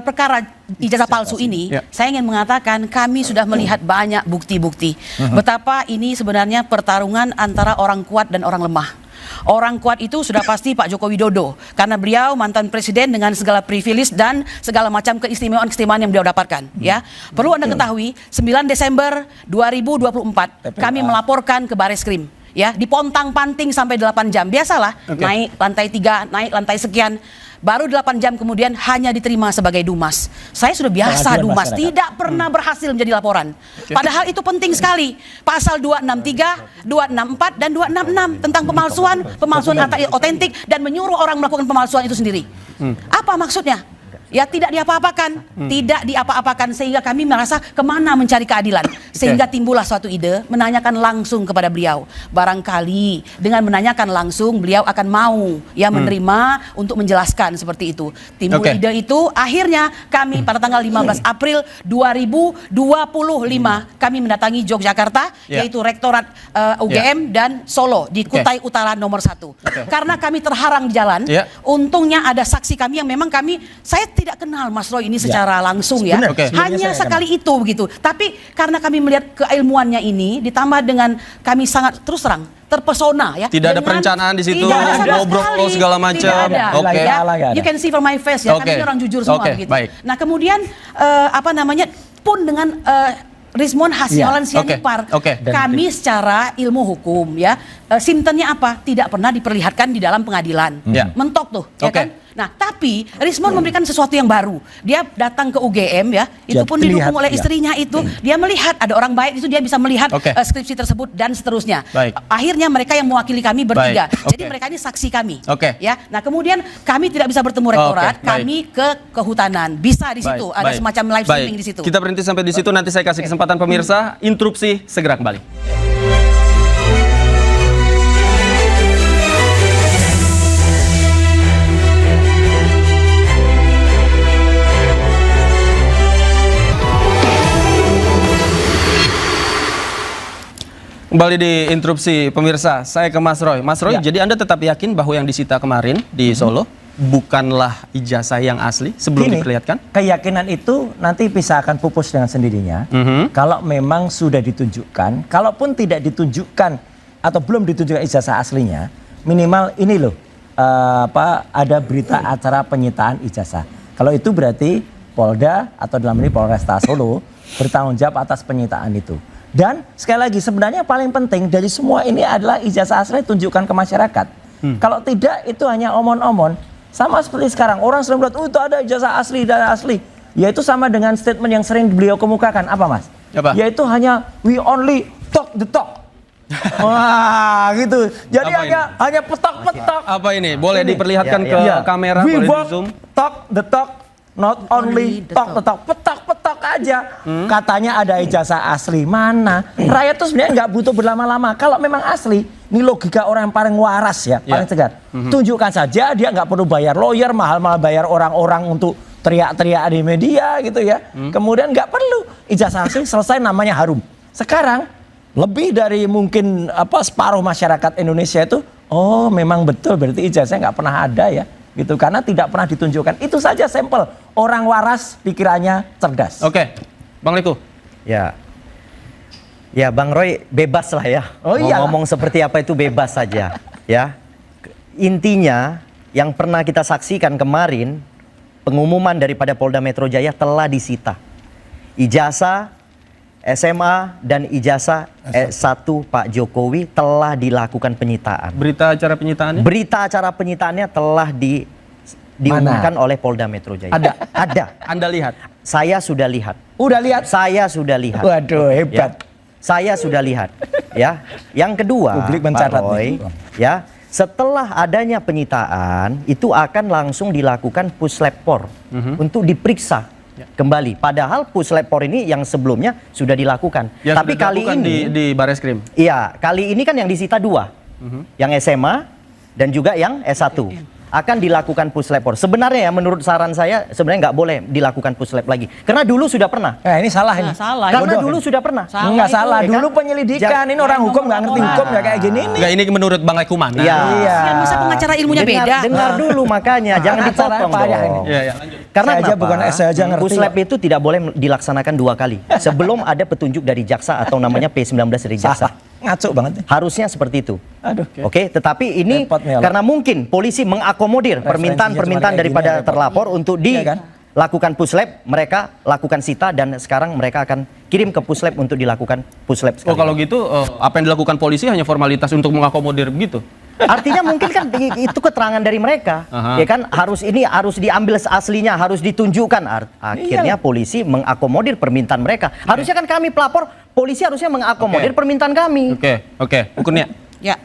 perkara ijazah palsu ini, saya ingin mengatakan kami sudah melihat banyak bukti-bukti betapa ini sebenarnya pertarungan antara orang kuat dan orang lemah. Orang kuat itu sudah pasti Pak Joko Widodo, karena beliau mantan presiden dengan segala privilege dan segala macam keistimewaan-keistimewaan yang beliau dapatkan. Ya, perlu Anda ketahui, 9 Desember 2024 kami melaporkan ke Bareskrim. Ya, dipontang-panting sampai 8 jam. Biasalah, naik lantai 3, naik lantai sekian. Baru 8 jam kemudian hanya diterima sebagai dumas. Saya sudah biasa Pengaduan dumas, masyarakat. tidak pernah berhasil menjadi laporan. Padahal itu penting sekali. Pasal 263, 264, dan 266 tentang pemalsuan kata otentik dan menyuruh orang melakukan pemalsuan itu sendiri. Apa maksudnya? Ya tidak diapa-apakan, tidak diapa-apakan sehingga kami merasa kemana mencari keadilan. Sehingga timbullah suatu ide menanyakan langsung kepada beliau. Barangkali dengan menanyakan langsung beliau akan mau ya menerima untuk menjelaskan seperti itu. Timbul ide itu akhirnya kami pada tanggal 15 April 2025 kami mendatangi Yogyakarta yaitu Rektorat UGM dan Solo di Kutai Utara nomor 1. Karena kami terharang di jalan, untungnya ada saksi kami yang memang saya tidak kenal Mas Roy ini secara langsung ya. Hanya sekali itu begitu. Tapi karena kami melihat keilmuannya ini ditambah dengan kami sangat terus terang terpesona ya. Tidak ada perencanaan di situ, ngobrol segala macam. Oke. You can see from my face ya, kami orang jujur semua begitu. Nah, kemudian pun dengan Rismon Hasyolan Sianipar, kami secara ilmu hukum ya, simptomnya apa? Tidak pernah diperlihatkan di dalam pengadilan. Mentok tuh, ya kan? Nah, tapi Rismon memberikan sesuatu yang baru. Dia datang ke UGM ya, itu pun didukung oleh istrinya itu. Dia melihat ada orang baik itu, dia bisa melihat skripsi tersebut dan seterusnya. Akhirnya mereka yang mewakili kami bertiga. Jadi mereka ini saksi kami. Ya. Nah, kemudian kami tidak bisa bertemu rektorat, kami ke kehutanan. Bisa di situ, ada semacam live streaming di situ. Kita berhenti sampai di situ, nanti saya kasih kesempatan pemirsa interupsi, segera kembali. Kembali di interupsi pemirsa, saya ke Mas Roy. Mas Roy, jadi Anda tetap yakin bahwa yang disita kemarin di Solo bukanlah ijazah yang asli sebelum diperlihatkan? Keyakinan itu nanti bisa akan pupus dengan sendirinya. Kalau memang sudah ditunjukkan, kalaupun tidak ditunjukkan atau belum ditunjukkan ijazah aslinya, minimal ini loh, ada berita acara penyitaan ijazah. Kalau itu berarti Polda atau dalam ini Polresta Solo bertanggung jawab atas penyitaan itu. Dan sekali lagi sebenarnya paling penting dari semua ini adalah ijazah asli tunjukkan ke masyarakat. Kalau tidak itu hanya omon-omon. Sama seperti sekarang orang sering bilang, itu ada ijazah asli dan asli. Yaitu sama dengan statement yang sering beliau kemukakan. Apa Mas? Apa? Yaitu hanya we only talk the talk. Wah, gitu. Jadi Apa hanya petok-petok. Apa ini? Boleh diperlihatkan ke kamera, We boleh walk, di zoom. talk the talk, not only talk the talk. Petok-petok aja. Katanya ada ijazah asli. Mana? Rakyat tuh sebenarnya nggak butuh berlama-lama. Kalau memang asli, ini logika orang yang paling waras ya, paling tegar. Tunjukkan saja, dia nggak perlu bayar lawyer, mahal-mahal bayar orang-orang untuk teriak-teriak di media gitu ya. Kemudian nggak perlu ijazah asli, selesai, namanya harum. Sekarang lebih dari mungkin separuh masyarakat Indonesia itu, oh memang betul berarti ijazah nggak pernah ada ya, gitu, karena tidak pernah ditunjukkan. Itu saja sampel orang waras, pikirannya cerdas. Oke, Bang Riko. Ya, Bang Roy bebas lah ya. Oh, mau ngomong seperti apa itu bebas saja. Ya, intinya yang pernah kita saksikan kemarin, pengumuman daripada Polda Metro Jaya telah disita ijazah SMA dan ijazah S1 Pak Jokowi telah dilakukan penyitaan. Berita acara penyitaannya? Berita acara penyitaannya telah diumumkan oleh Polda Metro Jaya. Ada. Anda lihat? Saya sudah lihat. Udah lihat? Saya sudah lihat. Waduh, hebat. Ya, saya sudah lihat. Ya. Yang kedua, Publik Pak mencatat Roy, nih. ya, setelah adanya penyitaan itu akan langsung dilakukan puslapor untuk diperiksa kembali. Padahal puslapor ini yang sebelumnya sudah dilakukan. Yang tapi kali ini di Bareskrim. iya, kali ini kan yang disita 2. Yang SMA dan juga yang S1. Akan dilakukan puslapor. Sebenarnya ya menurut saran saya sebenarnya nggak boleh dilakukan puslap lagi. Karena dulu sudah pernah. Ini salah ini. Salah. Karena Bodoh dulu sudah pernah. Enggak salah, Ya dulu kan? penyelidikan. Ini orang hukum nggak ngerti hukum ya kayak gini nih. Enggak, ini menurut Bang Lekumana. Iya. Kasihan, masa pengacara ilmunya beda. Dengar dulu makanya, jangan Acara dipotong payah dong. ini. Iya, lanjut. Karena Saya aja kenapa? bukan saya aja ngerti Puslap kok. itu tidak boleh dilaksanakan 2 kali. Sebelum ada petunjuk dari jaksa atau namanya P19 dari jaksa. Salah. Ngaco banget nih. Harusnya seperti itu. Aduh. Oke, tetapi ini Repot nih, karena mungkin polisi mengakomodir permintaan-permintaan cuma kayak daripada gini, repot. terlapor untuk Iya kan? dilakukan puslap, mereka lakukan sita dan sekarang mereka akan kirim ke puslap untuk dilakukan puslap Oh, sekali. kalau gitu apa yang dilakukan polisi hanya formalitas untuk mengakomodir begitu? Artinya mungkin kan itu keterangan dari mereka, Aha. ya kan harus diambil aslinya, harus ditunjukkan. Akhirnya polisi mengakomodir permintaan mereka. Harusnya kan kami pelapor, polisi harusnya mengakomodir permintaan kami. Oke. Hukumnya. Ya,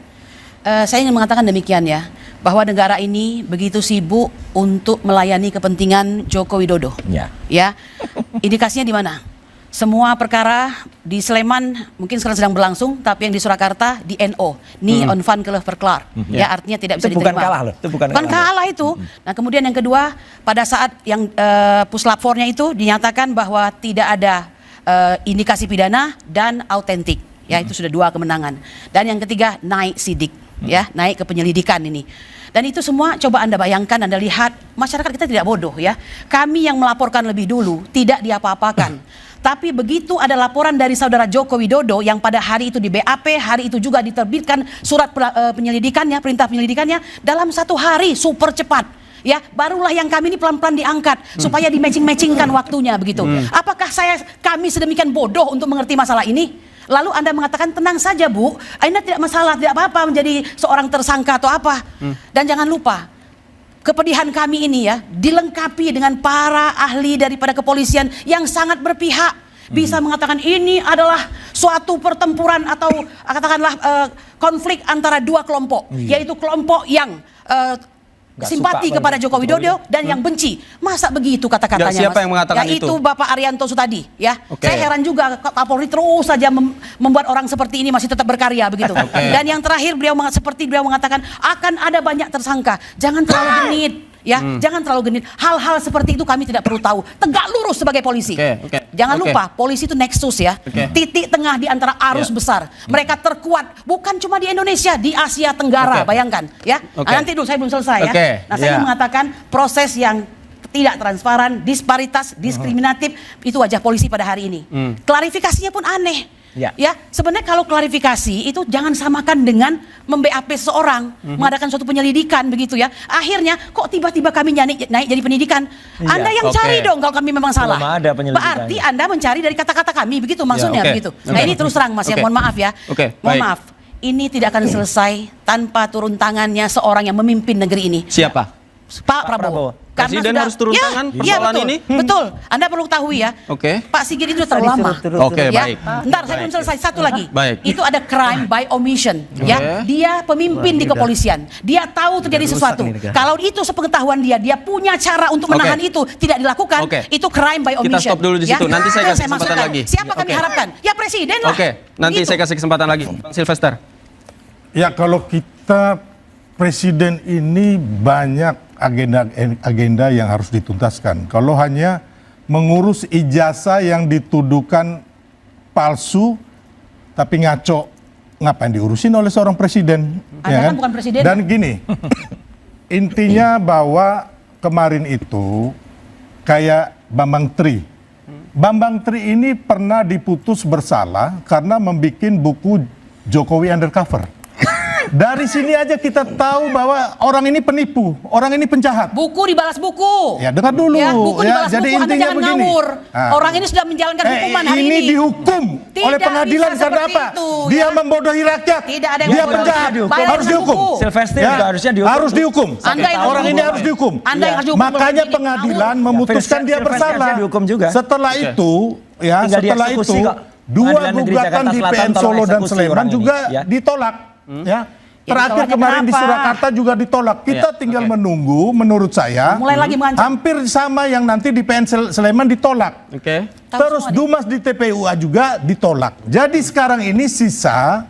saya ingin mengatakan demikian ya, bahwa negara ini begitu sibuk untuk melayani kepentingan Joko Widodo. Ya, indikasinya di mana? Semua perkara di Sleman mungkin sekarang sedang berlangsung, tapi yang di Surakarta di NO, Ni on van verklaar. Ya, artinya tidak bisa Itu bukan diterima. kalah loh, itu bukan kalah itu. Nah, kemudian yang kedua, pada saat yang puslapornya itu dinyatakan bahwa tidak ada indikasi pidana dan autentik. Ya, itu sudah 2 kemenangan. Dan yang ketiga, naik sidik, ya, naik ke penyelidikan ini. Dan itu semua coba Anda bayangkan, Anda lihat, masyarakat kita tidak bodoh ya. Kami yang melaporkan lebih dulu tidak diapa-apakan. Tapi begitu ada laporan dari saudara Joko Widodo yang pada hari itu di BAP, hari itu juga diterbitkan surat penyelidikannya, perintah penyelidikannya dalam 1 hari, super cepat. Ya, barulah yang kami ini pelan-pelan diangkat supaya di-matching-matchingkan waktunya begitu. Apakah kami sedemikian bodoh untuk mengerti masalah ini? Lalu Anda mengatakan tenang saja Bu, Anda tidak masalah, tidak apa-apa menjadi seorang tersangka atau apa. Dan jangan lupa, kepedihan kami ini ya dilengkapi dengan para ahli daripada kepolisian yang sangat berpihak, bisa mengatakan ini adalah suatu pertempuran atau katakanlah konflik antara 2 kelompok, yaitu kelompok yang simpati kepada Joko Widodo dan yang benci. Masa begitu kata-katanya, Ya, siapa yang mengatakan ya, itu? itu Bapak Arianto Sutadi ya. Oke. Saya heran juga Kapolri terus saja membuat orang seperti ini masih tetap berkarya begitu. Dan yang terakhir beliau mengatakan akan ada banyak tersangka. Jangan terlalu genit. Ya, jangan terlalu genit. Hal-hal seperti itu kami tidak perlu tahu. Tegak lurus sebagai polisi. Jangan lupa, polisi itu nexus ya. Titik tengah di antara arus besar. Mereka terkuat bukan cuma di Indonesia, di Asia Tenggara. Bayangkan ya. Nanti dulu saya belum selesai ya. Nah, saya ingin mengatakan proses yang tidak transparan, disparitas, diskriminatif itu wajah polisi pada hari ini. Klarifikasinya pun aneh. Ya, sebenarnya kalau klarifikasi itu jangan samakan dengan mem-BAP seseorang, mengadakan suatu penyelidikan begitu ya. Akhirnya kok tiba-tiba kami naik jadi penyidikan. Anda yang cari dong kalau kami memang salah. Berarti Anda mencari dari kata-kata kami begitu maksudnya begitu. Nah, ini terus terang Mas ya, mohon maaf ya. Mohon maaf. Ini tidak akan selesai tanpa turun tangannya seorang yang memimpin negeri ini. Siapa? Pak Prabowo. Presiden harus turun tangan persoalan betul, ini? Betul. Anda perlu ketahui ya. Oke. Pak Sigit itu terlalu lama. Oke, Ya. baik. Ntar saya belum selesai, satu lagi. Baik. Itu ada crime by omission. Ya, dia pemimpin di kepolisian. Dia tahu terjadi sesuatu. Kalau itu sepengetahuan dia punya cara untuk menahan itu, tidak dilakukan. Itu crime by omission. Kita stop dulu di situ. Nanti saya kasih kesempatan maksudkan. lagi. Siapa kami harapkan? Ya presiden lah. Oke, nanti saya kasih kesempatan lagi. Bang Sylvester. Ya kalau kita presiden ini banyak agenda yang harus dituntaskan. Kalau hanya mengurus ijazah yang dituduhkan palsu tapi ngaco, ngapain diurusin oleh seorang presiden? Anda kan bukan presiden. Dan gini, intinya bahwa kemarin itu kayak Bambang Tri. Bambang Tri ini pernah diputus bersalah karena membuat buku Jokowi Undercover. Dari sini aja kita tahu bahwa orang ini penipu, orang ini penjahat. Buku dibalas buku. Ya dengar dulu. Ya, buku Ya, dibalas jadi buku. Anda intinya jangan begini. ngawur. Nah. Orang ini sudah menjalankan hukuman hari ini ini. dihukum Tidak oleh pengadilan bisa karena seperti apa? itu, Dia ya. membodohi rakyat. Tidak ada yang Dia membodohi. penjahat. Bayar Harus dengan dihukum. buku. Sylvester juga harusnya dihukum. Harus dihukum. Anda yang harus Orang ini dihukum. harus dihukum. Anda yang harus dihukum. Makanya Orang ini pengadilan ngawur. memutuskan dia Sylvester bersalah. dihukum juga. Setelah itu, ya Tinggal setelah dieksekusi itu kok. dua Pengadilan Negeri gugatan Jakarta di Selatan PN tolong Solo dan eksekusi Sleman orang ini, juga ya. ditolak. Ya. Terakhir ditolaknya kemarin di kenapa? Surakarta juga ditolak. Kita tinggal menunggu, menurut saya, Mulai lagi mengancam. hampir sama yang nanti di PN Sleman ditolak. Oke. Terus Dumas di TPUA juga ditolak. Jadi sekarang ini sisa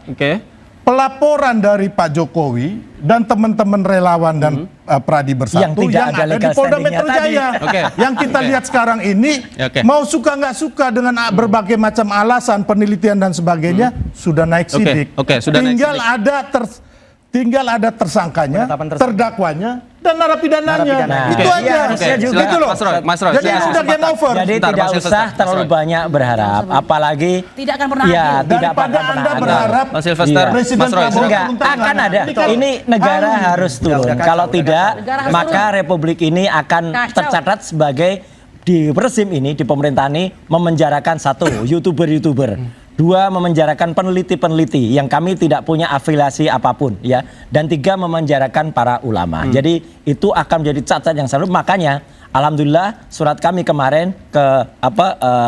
pelaporan dari Pak Jokowi dan teman-teman relawan dan Pradi Bersatu Yang tidak ada ada di legal Polda standing-nya Metro Jaya. Oke. Yang kita lihat sekarang ini, mau suka nggak suka dengan berbagai macam alasan penelitian dan sebagainya sudah naik sidik. Sudah naik tinggal sidik. tinggal ada tersangkanya, terdakwanya, dan narapidananya. Nah, Itu aja. juga. Gitu loh. Mas Roy. Jadi ini udah game over. Jadi Bentar, tidak Mas usah Sylvester. terlalu banyak berharap, apalagi Tidak akan pernah ya adil. tidak Daripada akan Anda pernah adil. berharap Mas Sylvester, Presiden Mas Roy, Prabowo Enggak, turun tangan. akan ada. kan- Ini negara harus turun. Kalau tidak, Negara harus maka turun. republik ini akan Kacau. tercatat sebagai di rezim ini, di pemerintahan ini memenjarakan satu youtuber, dua memenjarakan peneliti-peneliti yang kami tidak punya afiliasi apapun, ya, dan tiga memenjarakan para ulama. Jadi itu akan menjadi cacat yang serius. Makanya alhamdulillah surat kami kemarin ke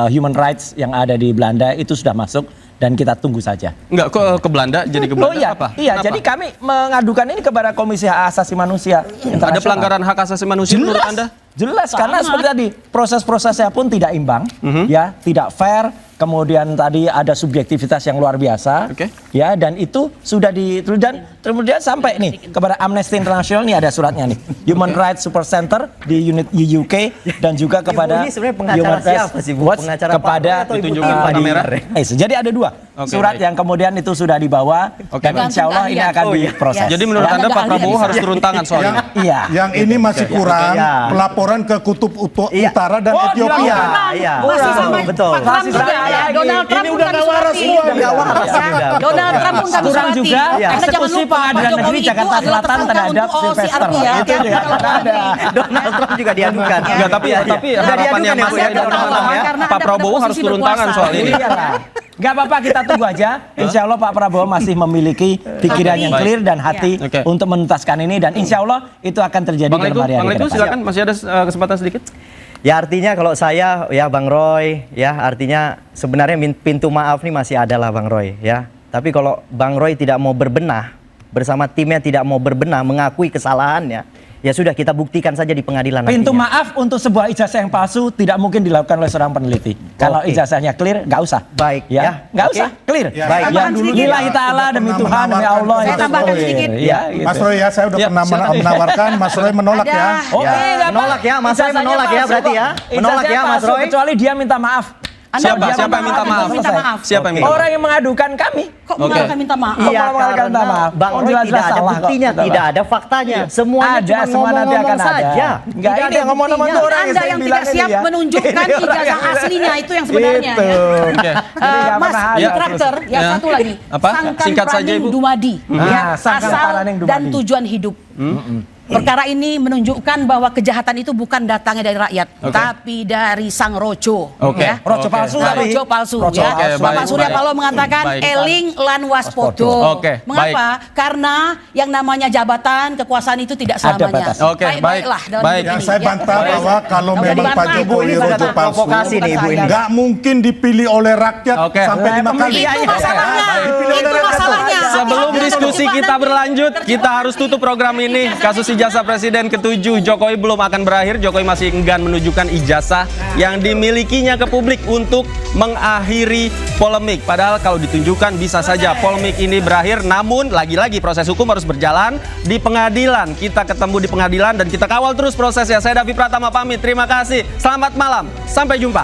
human rights yang ada di Belanda itu sudah masuk. Dan kita tunggu saja. Enggak, kok ke Belanda jadi ke Belanda Iya, apa? iya. Kenapa? Jadi kami mengadukan ini kepada Komisi Hak Asasi Manusia ada Internasional. pelanggaran hak asasi manusia menurut Anda? Jelas, karena seperti tadi proses-prosesnya pun tidak imbang, ya, tidak fair. Kemudian tadi ada subjektivitas yang luar biasa, ya, dan itu sudah dan kemudian sampai nih kepada Amnesty International, nih ada suratnya nih, Human Rights Super Center di unit UK dan juga kepada Ibu ini sebenarnya pengacara siapa sih, Bu? Watch Pengacara Pak kepada Roy atau Ibu ditunjukkan Kim? kamera? Jadi ada dua surat yang kemudian itu sudah dibawa dan insya Allah ini akan diproses. Jadi menurut Ya. Anda Pak Prabowo harus turun tangan soal ini? Iya. Yang ini masih kurang pelaporan ke Kutub Utara dan Ethiopia. Iya. Masih sama Betul. Pak Trump juga ya. Donald Trump Ini pun udah kami nggak waras surati. semua. Nggak waras, Ya, sudah. Donald Trump pun kami Kurang surati. juga Anda jangan eksekusi lupa Pak Pengadilan Jokowi Negeri itu Jakarta adalah Selatan tersangka terhadap untuk Sylvester. OCRP ya. Itu juga ada. Donald Trump juga diadukan. Enggak, tapi harapan yang Mas Roy Roy dan teman-teman ya, karena Pak Anda Prabowo pada harus posisi turun tangan berkuasa. soal ini. Iyalah. Gak apa-apa, kita tunggu aja. Insya Allah Pak Prabowo masih memiliki pikiran yang clear dan hati Oke. untuk menuntaskan ini, dan insya Allah itu akan terjadi Bang dalam Leku, hari-hari Bang ke Leku depan. silakan, masih ada kesempatan sedikit. Ya artinya kalau saya ya Bang Roy ya artinya sebenarnya pintu maaf nih masih ada lah Bang Roy ya. Tapi kalau Bang Roy tidak mau berbenah bersama timnya tidak mau berbenah mengakui kesalahannya, ya sudah kita buktikan saja di pengadilan Pintu nantinya. maaf untuk sebuah ijazah yang palsu tidak mungkin dilakukan oleh seorang peneliti. Kalau Oke. ijazahnya clear, nggak usah. Baik, ya, nggak Oke. usah, clear. Ya, Baik, saya yang tambahkan dulu sedikit. lillahi ta'ala demi Pernah Tuhan demi menawarkan Allah saya itu tambahkan clear. sedikit. Ya, gitu. Mas Roy ya, saya udah Ya, pernah silakan. menawarkan, Mas Roy menolak ya. Oke, Ya, nggak apa. menolak ya, Mas Roy Ijazahnya menolak ya, palsu berarti kok. ya. Menolak Ijazahnya ya, Mas palsu, Roy. kecuali dia minta maaf. Siapa yang minta maaf? Minta maaf. Siapa yang minta maaf? Orang yang mengadukan kami. Kok mengalahkan minta maaf? Iya, Iya, mengalahkan minta karena maaf. Bang Oh, Roy jelas-jelas tidak ada salah kok. buktinya, Betul. tidak ada faktanya. Semuanya Ada, cuma semua nanti akan ngomong-ngomong ada. saja. Enggak, Tidak ini ada yang ngomong-ngomong buktinya. tuh orang Anda yang tidak siap menunjukkan ijazah aslinya itu yang sebenarnya Itu. ya. Oke. Mas pernah di ada. traktor ya, Ya. satu lagi. Apa? Sangkan Singkat saja, Praning Ibu. Dumadi. Ya, Sangkan asal Praning Dumadi. dan tujuan hidup. Perkara ini menunjukkan bahwa kejahatan itu bukan datangnya dari rakyat, tapi dari sang rojo. Ya. Rojo palsu Nah, tapi. rojo palsu. Rojo Ya. palsu. Bapak Surya Baik. Paloh mengatakan Baik. eling lan waspodo. Oke, Mengapa? Karena yang namanya jabatan, kekuasaan itu tidak selamanya. batas. Oke, Baik-baiklah dalam baik. hidup Yang ini, saya ya. bantah bahwa kalau Nggak memang usah Pak dibantah. Jokowi Ini rojo adalah palsu, provokasi nih Ibu ini. nggak mungkin dipilih oleh rakyat Oke. sampai 5 kali. Itu masalahnya. Dipilih oleh Itu rakyat. masalahnya. Sebelum Hati-hati, diskusi terjebak kita nanti. berlanjut, kita harus tutup program ini. Kasus ijazah Presiden ke-7 Jokowi belum akan berakhir. Jokowi masih enggan menunjukkan ijazah yang dimilikinya ke publik untuk mengakhiri polemik. Padahal kalau ditunjukkan bisa saja polemik ini berakhir. Namun lagi-lagi proses hukum harus berjalan di pengadilan. Kita ketemu di pengadilan dan kita kawal terus prosesnya. Saya Davi Pratama pamit. Terima kasih. Selamat malam. Sampai jumpa.